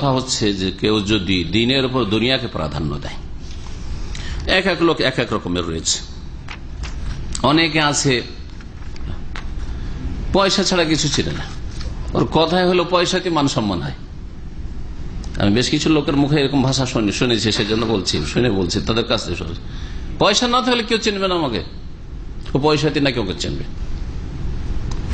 কথা হচ্ছে যে কেউ যদি দিনের উপর দুনিয়াকে প্রাধান্য দেয়, এক এক লোক এক এক রকমের রয়েছে। অনেকে আছে পয়সা ছাড়া কিছু ছিল না, ওর কথাই হলো পয়সাতে মান সম্মান হয়। আমি বেশ কিছু লোকের মুখে এরকম ভাষা শুনেছি, সেজন্য বলছি তাদের কাছ থেকে পয়সা না থাকলে কেউ চিনবে না আমাকে, পয়সাতে না কেউ চিনবে।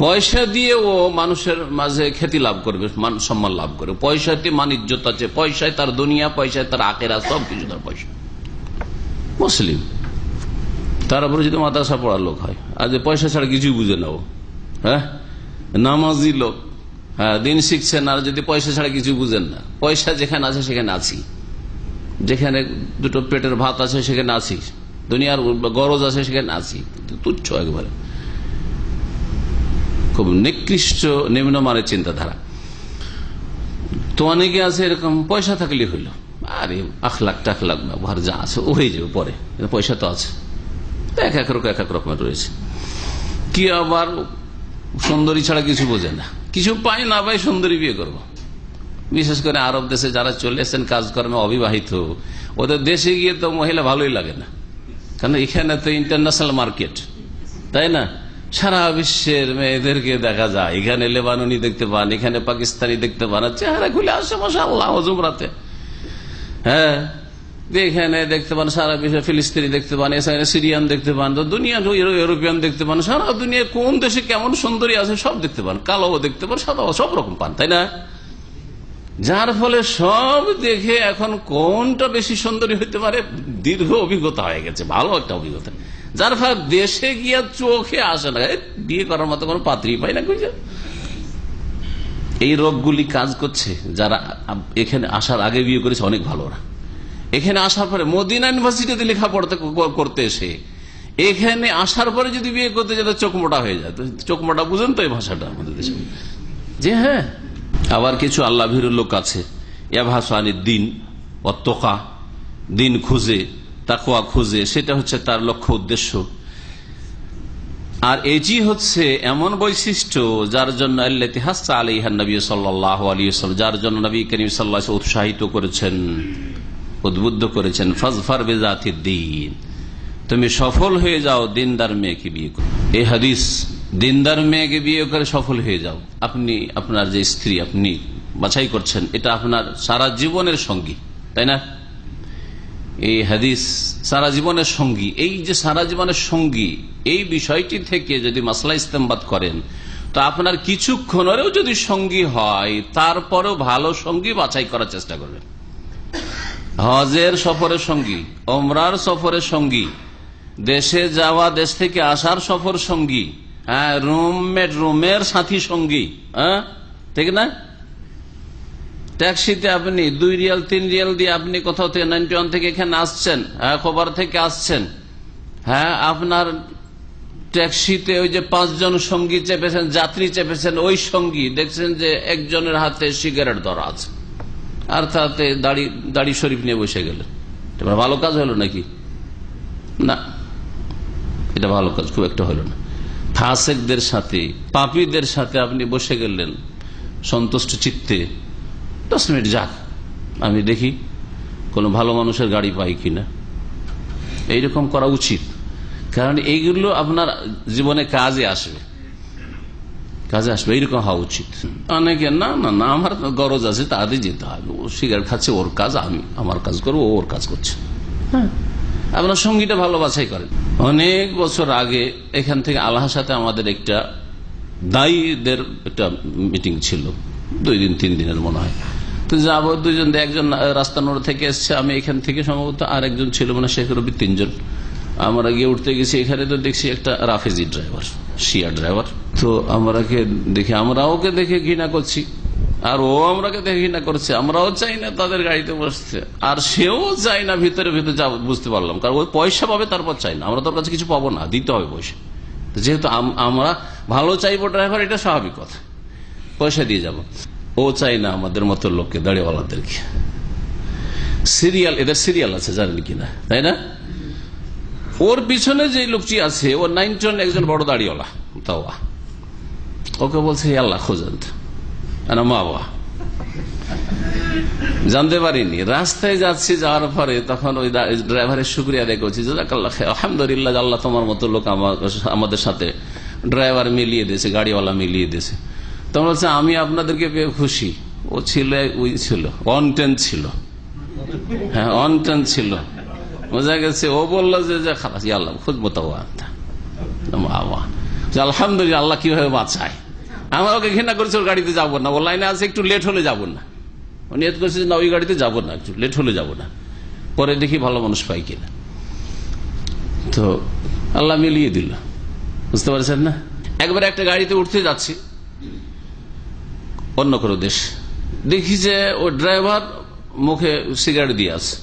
পয়সা দিয়ে ও মানুষের মাঝে খ্যাতি লাভ করবে, মান সম্মান লাভ করবে। পয়সাতে মান ইজ্জত আছে, পয়সায় তার দুনিয়া, পয়সায় তার আখেরা, সবকিছু তার পয়সা। মুসলিম তার উপরে যদি মাদ্রাসা পড়ার লোক হয়, আর যে পয়সা ছাড়া কিছুই বুঝে না ও, হ্যাঁ, নামাজি লোক, হ্যাঁ, দিন শিখছেন, আর যদি পয়সা ছাড়া কিছু বুঝেন না। পয়সা যেখানে আছে সেখানে আছি, যেখানে দুটো পেটের ভাত আছে সেখানে আছি, দুনিয়ার গরজ আছে সেখানে আছি, তুচ্ছ একবারে, খুব নিকৃষ্ট নিম্নমানের চিন্তাধারা। তো অনেকে আছে এরকম, পয়সা থাকলে হইল, আরে আখলাখ টাখলাখ ব্যবহার যা আছে ও হয়ে যাবে পরে, পয়সা তো আছে। এক এক রকমের রয়েছে। কি আবার সুন্দরী ছাড়া কিছু বোঝে না, কিছু পাই না ভাই সুন্দরী বিয়ে করবো। বিশেষ করে আরব দেশে যারা চলে এসেছেন কাজকর্মে অবিবাহিত, ওদের দেশে গিয়ে তো মহিলা ভালোই লাগে না, কারণ এখানে তো ইন্টারন্যাশনাল মার্কেট, তাই না? সারা বিশ্বের মেয়েদেরকে দেখা যায়, এখানে লেবাননি দেখতে পান, এখানে পাকিস্তানি দেখতে পান, চেহারা খুলে আসে মাশাআল্লাহ জুমরাতে, হ্যাঁ, এখানে দেখতে পান সারা বিশ্বে ফিলিস্তিনি দেখতে পান, এখানে সিরিয়ান দেখতে পান, তো দুনিয়া ইউরোপিয়ান দেখতে পান, সারা দুনিয়া কোন দেশে কেমন সুন্দরী আছে সব দেখতে পান, কালোও দেখতে পান, সাদা সব রকম পান, তাই না? যার ফলে সব দেখে এখন কোনটা বেশি সুন্দরী হইতে পারে দীর্ঘ অভিজ্ঞতা হয়ে গেছে, ভালো একটা অভিজ্ঞতা, যার ফলে দেশে গিয়া চোখে আসে না, বিয়ে করার মতো কোনো পাত্রী পাই না। এই রোগগুলি কাজ করছে। যারা এখানে আসার আগে বিয়ে করেছে অনেক ভালো, ওরা এখানে আসার পরে মদিনা ইউনিভার্সিটিতে লেখাপড়া করতে এসে এখানে আসার পরে যদি বিয়ে করতে যেত চোখ মোটা হয়ে যায়। চোখ মোটা বুঝেন তো এই ভাষাটা আমাদের দেশে, যে হ্যাঁ। আবার কিছু আল্লাহ ভীরুর লোক আছে, ইয়াভাসানির দিন অত্তকা, দিন খুঁজে, তাকওয়া খুঁজে, সেটা হচ্ছে তার লক্ষ্য উদ্দেশ্য। আর এটি হচ্ছে এমন বৈশিষ্ট্য যার জন্য আল্লাহ হাসা আলাইহান নবী সাল্লাল্লাহু আলাইহি ওয়াসাল্লাম, যার জন্য নবী করিম সাল্লাল্লাহু আলাইহি ওয়াসাল্লাম উৎসাহিত করেছেন, উদ্বুদ্ধ করেছেন, ফাজফার বিজাতিদ দ্বীন, তুমি সফল হয়ে যাও দিনদার মেয়েকে বিয়ে করে। এই হাদিস, দিনদার মেয়েকে বিয়ে করে সফল হয়ে যাও। আপনি আপনার যে স্ত্রী আপনি বাছাই করছেন, এটা আপনার সারা জীবনের সঙ্গী, তাই না? এই হাদিস সারা জীবনের সঙ্গী, এই যে সারা জীবনের সঙ্গী, এই বিষয়টি থেকে যদি মাসলা ইস্তেমবাদ করেন, তো আপনার কিছুক্ষণেরও যদি সঙ্গী হয়, তারপরেও ভালো সঙ্গী বাছাই করার চেষ্টা করবেন। হজের সফরের সঙ্গী, ওমরার সফরের সঙ্গী, দেশে যাওয়া, দেশ থেকে আসার সফর সঙ্গী, হ্যাঁ, রুমমেট, রুমের সাথী সঙ্গী, হ্যাঁ, ঠিক না? ট্যাক্সিতে আপনি 2 রিয়াল 3 রিয়াল দিয়ে আপনি কোথাও থেকে 91 থেকে এখানে আসছেন, হ্যাঁ, খবর থেকে আসছেন, হ্যাঁ, আপনার ট্যাক্সিতে ওই যে 5 জন সঙ্গী চেপেছেন, যাত্রী চেপেছেন, ওই সঙ্গী দেখছেন যে একজনের হাতে সিগারেট ধরা আছে, আর তাতে দাড়ি শরীফ নিয়ে বসে গেলেন। এটা ভালো কাজ হলো নাকি? না, এটা ভালো কাজ খুব একটা হলো না। ফাসেকদের সাথে, পাপীদের সাথে আপনি বসে গেলেন সন্তুষ্ট চিত্তে, 10 মিনিট যাক, আমি দেখি কোন ভালো মানুষের গাড়ি পাই কিনা, এইরকম করা উচিত। কারণ এইগুলো আপনার জীবনে কাজে আসবে, এইরকম হওয়া উচিত। অনেকে না না না আমার গরজ আছে, তাদের যেতে হবে, ও সিগারেট খাচ্ছে, ওর কাজ, আমি আমার কাজ করবো, ওর কাজ করছে। হ্যাঁ, আপনার সঙ্গীটা ভালো বাছাই করেন। অনেক বছর আগে এখান থেকে আল্লাহর সাথে আমাদের একটা দায়ীদের একটা মিটিং ছিল, 2 দিন 3 দিনের মনে হয়। তো যাবো দুজন, একজন রাস্তানোর থেকে এসছে, আমি এখান থেকে সম্ভবত, আর একজন ছিল মানে শেখ রবি, 3 জন। আমরা গিয়ে উঠতে গেছি, এখানে তো দেখছি একটা রাফেজি ড্রাইভার, শিয়া ড্রাইভার। তো আমরা ওকে দেখে ঘৃণা করছি, আর ও আমরাকে দেখে ঘৃণা করছে। আমরাও চাই না তাদের গাড়িতে বসতে, আর সেও চাই না ভিতরে যা বুঝতে পারলাম, কারণ ওই পয়সা পাবে তারপর চাই না, আমরা তোর কাছে কিছু পাবো না, দিতে হবে পয়সা। যেহেতু আমরা ভালো চাইবো ড্রাইভার, এটা স্বাভাবিক কথা, পয়সা দিয়ে যাব। ও চাই না আমাদের মতো লোককে, দাড়িওয়ালাদেরকে। সিরিয়াল, এদের সিরিয়াল আছে জানেন কিনা, তাই না? ওর পিছনে যে লোকটি আছে, ও 9 একজন বড় দাড়িওয়ালা, তাও ওকে বলছে আল্লাহ খোঁজেন মা বাবা, জানতে পারিনি। রাস্তায় যাচ্ছি, যাওয়ার পরে তখন ওই ড্রাইভারের শুকরিয়া আদায় করছি, জাযাকাল্লাহ খাইর, আলহামদুলিল্লাহ, আল্লাহ তোমার মতো লোক আমাদের সাথে ড্রাইভার মিলিয়ে দিয়েছে, গাড়িওয়ালা মিলিয়ে দিয়েছে। তখন বলছে আমি আপনাদেরকে পেয়ে খুশি। ও ছিল, ওই ছিল অন টেন ছিল, হ্যাঁ অন টেন ছিল, বোঝা গেছে। ও বললো যে খালাস আল্লাহ খুদ মোতাবা, আলহামদুলিল্লাহ, আল্লাহ কিভাবে বাঁচায়। আমরা ওকে ঘৃণা করছি, ওর গাড়িতে যাবো না, ওর লাইনে আছে একটু লেট হলে যাবো না, ও নিয়ত করছে না ওই গাড়িতে যাবো না, একটু লেট হলে যাবো না, পরে দেখি ভালো মানুষ পাই কিনা। তো আল্লাহ মিলিয়ে দিল, বুঝতে পারছেন না। একবার একটা গাড়িতে উঠতে যাচ্ছি অন্য কোনো দেশ, দেখি যে ও ড্রাইভার মুখে সিগারেট দিয়ে আছে।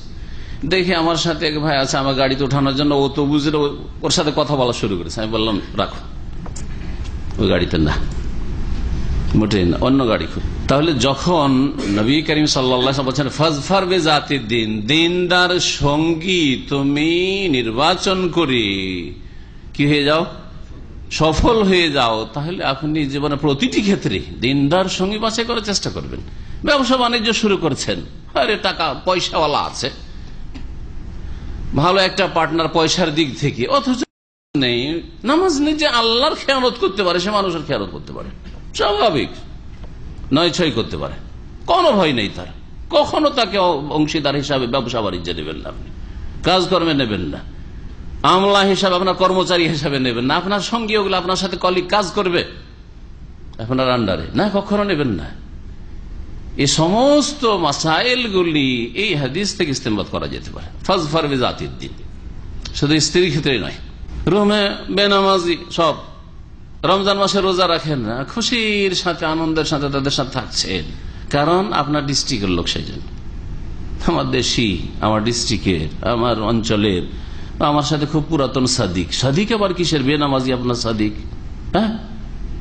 দেখি আমার সাথে এক ভাই আছে আমার গাড়িতে ওঠানোর জন্য, ও তো বুঝলো, ওর সাথে কথা বলা শুরু করেছে। আমি বললাম রাখো, ওই গাড়িতে না, মোটেই না, অন্য গাড়ি খুব। তাহলে যখন নবী করিম সাল্লাল্লাহু আলাইহি ওয়াসাল্লাম বলেন ফাজফার বিজাতিদ দ্বীন, দিনদার সঙ্গী তুমি নির্বাচন করে কি হয়ে যাও, সফল হয়ে যাও, তাহলে আপনি জীবনে প্রতিটি ক্ষেত্রে দিনদার সঙ্গী বাছাই করার চেষ্টা করবেন। ব্যবসা বাণিজ্য শুরু করছেন, আরে টাকা পয়সাওয়ালা আছে, ভালো একটা পার্টনার পয়সার দিক থেকে, অথচ নেই নামাজ নেই, যে আল্লাহর খেয়ানত করতে পারে সে মানুষের খেয়ানত করতে পারে, স্বাভাবিক নয় ছয় করতে পারে, কোনো ভয় নেই তার। কখনো তাকে অংশীদার হিসাবে ব্যবসা বাণিজ্যে নেবেন না, আপনি কাজকর্মে নেবেন না, আমলা হিসাবে আপনার কর্মচারী হিসাবে নেবেন না, আপনার সঙ্গী ওগুলো আপনার সাথে কলিগ কাজ করবে আপনার আন্ডারে না, কখনো নেবেন না। এই সমস্ত মাসাইলগুলি এই হাদিস থেকে ইস্তেমবাদ করা যেতে পারে। ফাজফার বিজাতিদ দ্বীন, শুধু স্ত্রীর ক্ষেত্রে নয়, রুমে বেনামাজি সব রমজান মাসে রোজা রাখেন না, খুশির সাথে আনন্দের সাথে তাদের সাথে থাকছেন, কারণ আপনার ডিস্ট্রিক্টের লোক, সেই জন্য আমার দেশি, আমার ডিস্ট্রিক্টের, আমার অঞ্চলের, আমার সাথে খুব পুরাতন সাদিক। সাদিক আবার কিসের বেনামাজি আপনার সাদিক, হ্যাঁ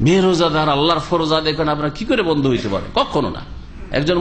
বেরোজাদার, আল্লাহর ফরজ আদায় করেন, আপনার কি করে বন্ধ হইতে পারে, কখনো না। একজন